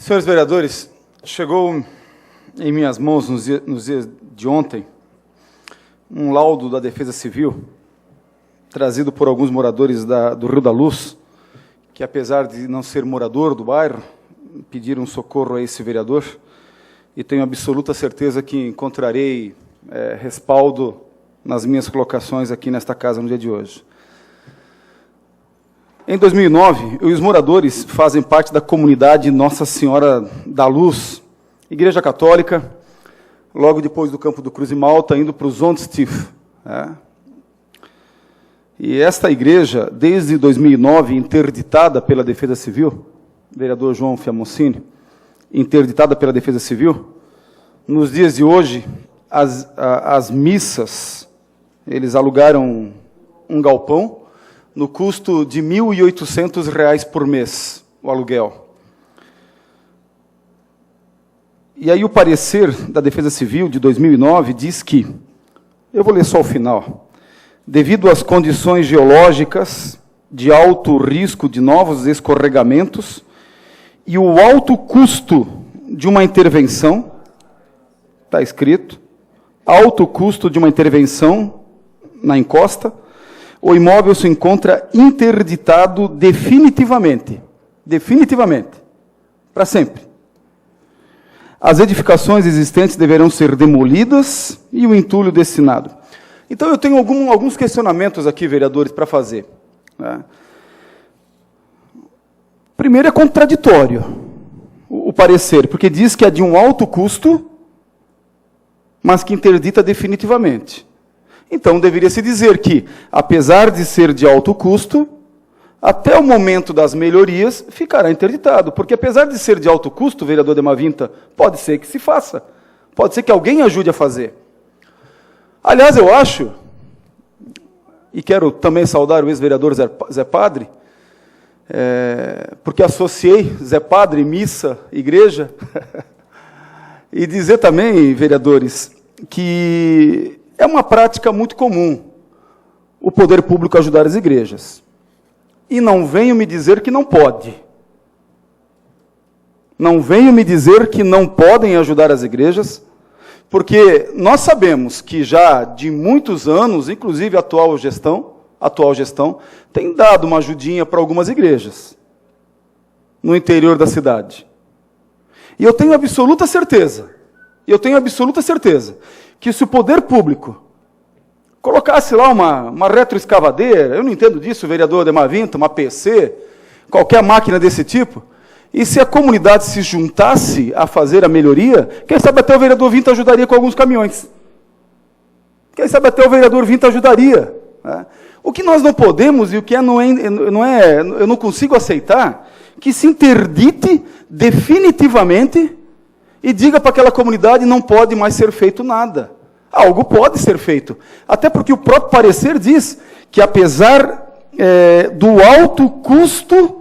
Senhores vereadores, chegou em minhas mãos, nos dias de ontem, um laudo da Defesa Civil, trazido por alguns moradores do Rio da Luz, que, apesar de não ser morador do bairro, pediram socorro a esse vereador, e tenho absoluta certeza que encontrarei respaldo nas minhas colocações aqui nesta casa no dia de hoje. Em 2009, os moradores fazem parte da comunidade Nossa Senhora da Luz, Igreja Católica, logo depois do Campo do Cruz e Malta, indo para o Zondstief. E esta igreja, desde 2009, interditada pela Defesa Civil, vereador João Fiamoncini, interditada pela Defesa Civil, nos dias de hoje, as missas, eles alugaram um galpão, no custo de R$ 1.800 por mês, o aluguel. E aí o parecer da Defesa Civil de 2009 diz que, eu vou ler só o final, devido às condições geológicas de alto risco de novos escorregamentos e o alto custo de uma intervenção, está escrito, alto custo de uma intervenção na encosta, o imóvel se encontra interditado definitivamente, para sempre. As edificações existentes deverão ser demolidas e o entulho destinado. Então, eu tenho alguns questionamentos aqui, vereadores, para fazer. Primeiro, é contraditório o parecer, porque diz que é de um alto custo, mas que interdita definitivamente. Então, deveria se dizer que, apesar de ser de alto custo, até o momento das melhorias, ficará interditado. Porque, apesar de ser de alto custo, vereador Ademar Vinta, pode ser que se faça. Pode ser que alguém ajude a fazer. Aliás, eu acho, e quero também saudar o ex-vereador Zé Padre, porque associei Zé Padre, missa, igreja, e dizer também, vereadores, que é uma prática muito comum o poder público ajudar as igrejas. E não venham me dizer que não pode. Não venham me dizer que não podem ajudar as igrejas, porque nós sabemos que já de muitos anos, inclusive a atual gestão, tem dado uma ajudinha para algumas igrejas no interior da cidade. E eu tenho absoluta certeza, que se o poder público colocasse lá uma retroescavadeira, eu não entendo disso, vereador Ademar Vinta, uma PC, qualquer máquina desse tipo, e se a comunidade se juntasse a fazer a melhoria, quem sabe até o vereador Vinta ajudaria com alguns caminhões. Quem sabe até o vereador Vinta ajudaria. O que nós não podemos, e o que eu não consigo aceitar, que se interdite definitivamente e diga para aquela comunidade não pode mais ser feito nada. Algo pode ser feito. Até porque o próprio parecer diz que, apesar do alto custo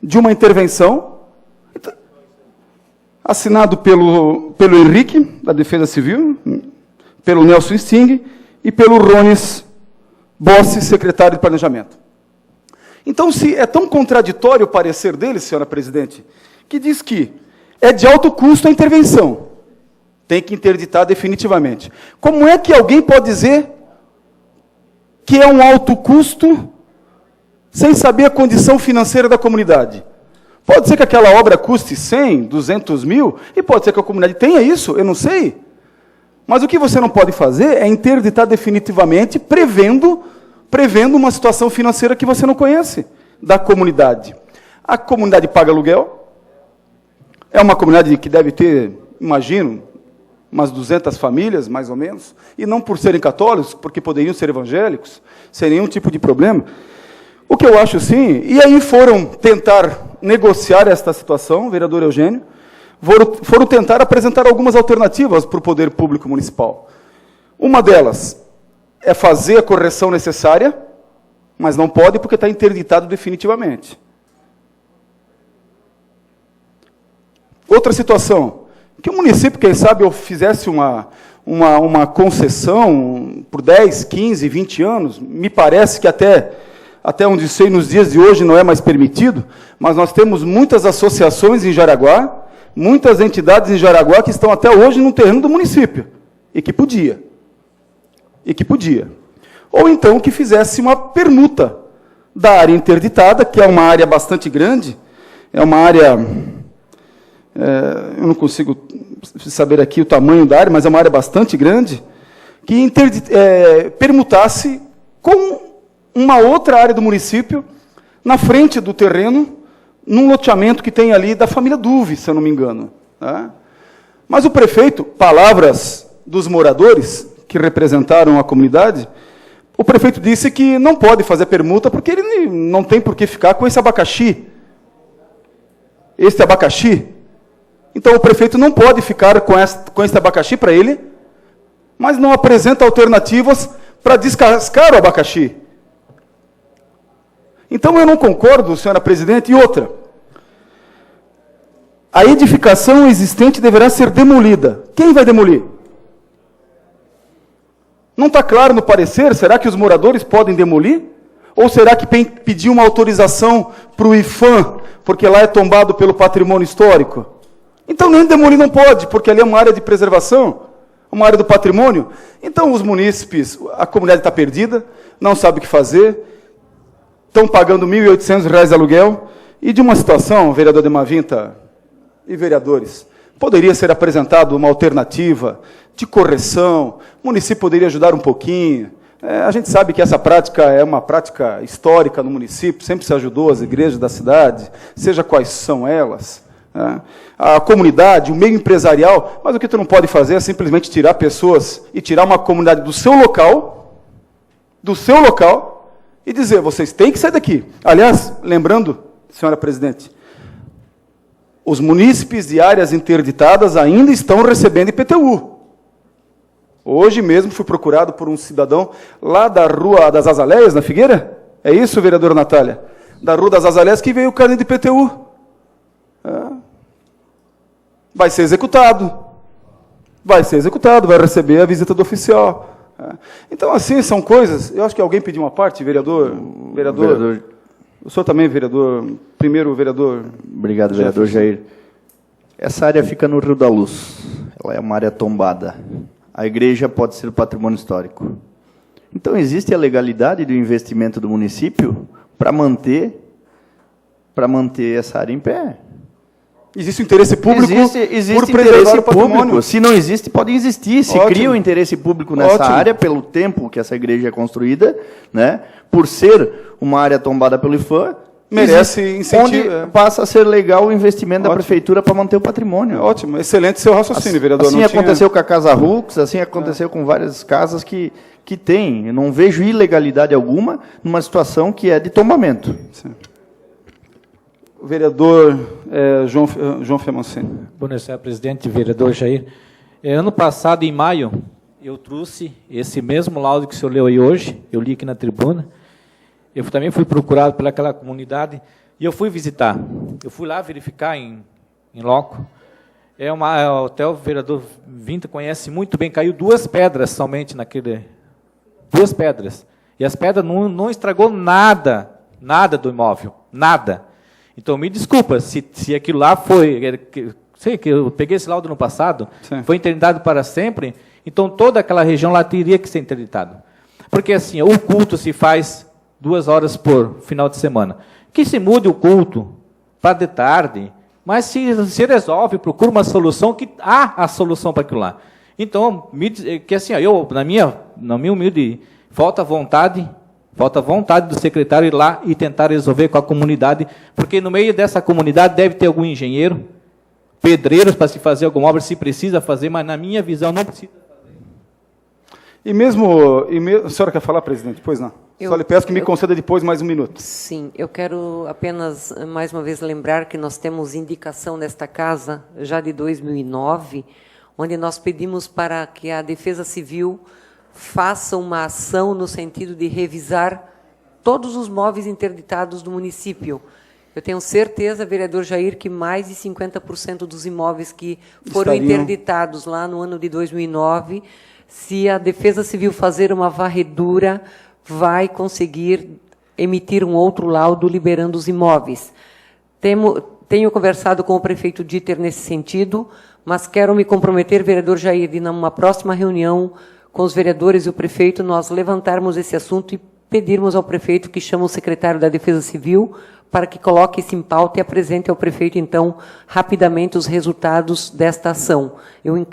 de uma intervenção, assinado pelo Henrique, da Defesa Civil, pelo Nelson Sting e pelo Rones Bossi, secretário de Planejamento. Então, se é tão contraditório o parecer dele, senhora presidente, que diz que é de alto custo a intervenção, tem que interditar definitivamente. Como é que alguém pode dizer que é um alto custo sem saber a condição financeira da comunidade? Pode ser que aquela obra custe 100, 200 mil, e pode ser que a comunidade tenha isso, eu não sei. Mas o que você não pode fazer é interditar definitivamente, prevendo uma situação financeira que você não conhece da comunidade. A comunidade paga aluguel, é uma comunidade que deve ter, imagino, umas 200 famílias, mais ou menos, e não por serem católicos, porque poderiam ser evangélicos, sem nenhum tipo de problema. O que eu acho, sim, e aí foram tentar negociar esta situação, vereador Eugênio, foram tentar apresentar algumas alternativas para o poder público municipal. Uma delas é fazer a correção necessária, mas não pode porque está interditado definitivamente. Outra situação, que o município, quem sabe, fizesse uma concessão por 10, 15, 20 anos, me parece que até até onde sei, nos dias de hoje não é mais permitido, mas nós temos muitas associações em Jaraguá, muitas entidades em Jaraguá que estão até hoje no terreno do município, e que podia. Ou então que fizesse uma permuta da área interditada, que é uma área bastante grande, é uma área, eu não consigo saber aqui o tamanho da área, mas é uma área bastante grande, que permutasse com uma outra área do município, na frente do terreno, num loteamento que tem ali da família Duve, se eu não me engano. Tá? Mas o prefeito, palavras dos moradores, que representaram a comunidade, o prefeito disse que não pode fazer permuta, porque ele não tem por que ficar com esse abacaxi. Este abacaxi. Então, o prefeito não pode ficar com esse abacaxi para ele, mas não apresenta alternativas para descascar o abacaxi. Então, eu não concordo, senhora presidente. E outra, a edificação existente deverá ser demolida. Quem vai demolir? Não está claro no parecer, será que os moradores podem demolir? Ou será que pedir uma autorização para o IFAM, porque lá é tombado pelo patrimônio histórico? Então, nem demolir não pode, porque ali é uma área de preservação, uma área do patrimônio. Então, os munícipes, a comunidade está perdida, não sabe o que fazer, estão pagando R$ 1.800 de aluguel, e de uma situação, vereador Demavinta e vereadores, poderia ser apresentada uma alternativa de correção, o município poderia ajudar um pouquinho. A gente sabe que essa prática é uma prática histórica no município, sempre se ajudou as igrejas da cidade, seja quais são elas. A comunidade, o meio empresarial, mas o que tu não pode fazer é simplesmente tirar pessoas e tirar uma comunidade do seu local, e dizer, vocês têm que sair daqui. Aliás, lembrando, senhora presidente, os munícipes de áreas interditadas ainda estão recebendo IPTU. Hoje mesmo fui procurado por um cidadão lá da Rua das Azaleias, na Figueira. É isso, vereadora Natália? Da Rua das Azaleias, que veio o carnê de IPTU. Vai ser executado. Vai receber a visita do oficial. Então, assim, são coisas... Eu acho que alguém pediu uma parte, vereador. O senhor também, vereador. Primeiro, vereador. Obrigado, vereador Jair. Essa área fica no Rio da Luz. Ela é uma área tombada. A igreja pode ser patrimônio histórico. Então, existe a legalidade do investimento do município para manter essa área em pé. Existe o interesse público existe por preservar interesse o patrimônio. público. Se não existe, pode existir. Se Ótimo. cria um interesse público nessa área, pelo tempo que essa igreja é construída, né, por ser uma área tombada pelo IFAM, merece incentivo. Onde passa a ser legal o investimento da prefeitura para manter o patrimônio. Ótimo, excelente seu raciocínio, vereador. Assim aconteceu com a Casa Rux, assim aconteceu com várias casas que tem. Eu não vejo ilegalidade alguma numa situação que é de tombamento. Sim. O vereador João Fiamoncini. Bom dia, senhor presidente, vereador Jair. Ano passado, em maio, eu trouxe esse mesmo laudo que o senhor leu aí hoje, eu li aqui na tribuna. Eu também fui procurado pelaquela comunidade e eu fui visitar. Eu fui lá verificar em loco. Até o vereador Vinta conhece muito bem, caiu 2 pedras somente naquele... 2 pedras. E as pedras não estragou nada do imóvel, nada. Então, me desculpa, se aquilo lá foi... Sei que eu peguei esse laudo no passado, sim, foi interditado para sempre, então toda aquela região lá teria que ser interditado. Porque assim, o culto se faz 2 horas por final de semana. Que se mude o culto para de tarde, mas se resolve, procura uma solução, que há a solução para aquilo lá. Então, que assim, na minha humilde, falta vontade do secretário ir lá e tentar resolver com a comunidade, porque no meio dessa comunidade deve ter algum engenheiro, pedreiros para se fazer alguma obra, se precisa fazer, mas na minha visão não precisa fazer. E mesmo a senhora quer falar, presidente? Pois não. Só lhe peço que me conceda depois mais 1 minuto. Sim, eu quero apenas, mais uma vez, lembrar que nós temos indicação nesta casa, já de 2009, onde nós pedimos para que a Defesa Civil faça uma ação no sentido de revisar todos os móveis interditados do município. Eu tenho certeza, vereador Jair, que mais de 50% dos imóveis que foram interditados lá no ano de 2009, se a Defesa Civil fazer uma varredura, vai conseguir emitir um outro laudo liberando os imóveis. Tenho conversado com o prefeito Dieter nesse sentido, mas quero me comprometer, vereador Jair, de numa próxima reunião com os vereadores e o prefeito, nós levantarmos esse assunto e pedirmos ao prefeito que chame o secretário da Defesa Civil para que coloque isso em pauta e apresente ao prefeito, então, rapidamente os resultados desta ação.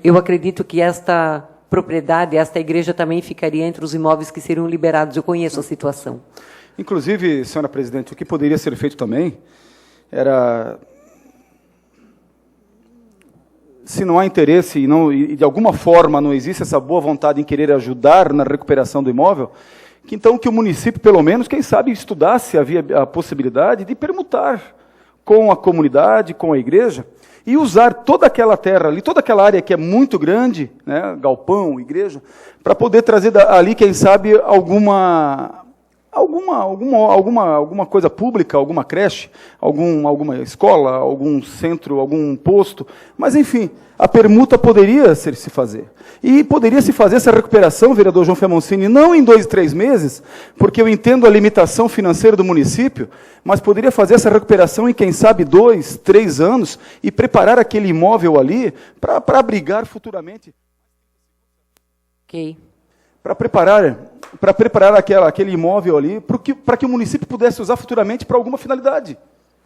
Eu acredito que esta propriedade, esta igreja também ficaria entre os imóveis que seriam liberados. Eu conheço a situação. Inclusive, senhora presidente, o que poderia ser feito também era, se não há interesse e de alguma forma não existe essa boa vontade em querer ajudar na recuperação do imóvel, que então que o município, pelo menos, quem sabe, estudasse a possibilidade de permutar com a comunidade, com a igreja, e usar toda aquela terra ali, toda aquela área que é muito grande, né, galpão, igreja, para poder trazer ali, quem sabe, alguma coisa pública, alguma creche, alguma escola, algum centro, algum posto, mas enfim, a permuta poderia se fazer. E poderia se fazer essa recuperação, vereador João Femoncini, não em 2, 3 meses, porque eu entendo a limitação financeira do município, mas poderia fazer essa recuperação em, quem sabe, 2, 3 anos e preparar aquele imóvel ali para abrigar futuramente. Ok. Para preparar aquele imóvel ali, para que o município pudesse usar futuramente para alguma finalidade.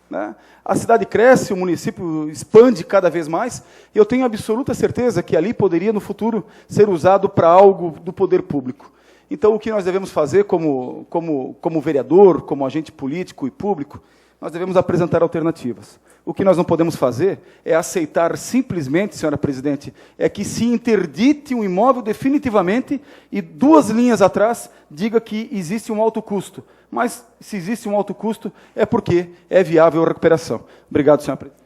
Né? A cidade cresce, o município expande cada vez mais, e eu tenho absoluta certeza que ali poderia, no futuro, ser usado para algo do poder público. Então, o que nós devemos fazer como vereador, como agente político e público, nós devemos apresentar alternativas. O que nós não podemos fazer é aceitar simplesmente, senhora presidente, é que se interdite um imóvel definitivamente e 2 linhas atrás diga que existe um alto custo. Mas, se existe um alto custo, é porque é viável a recuperação. Obrigado, senhora presidente.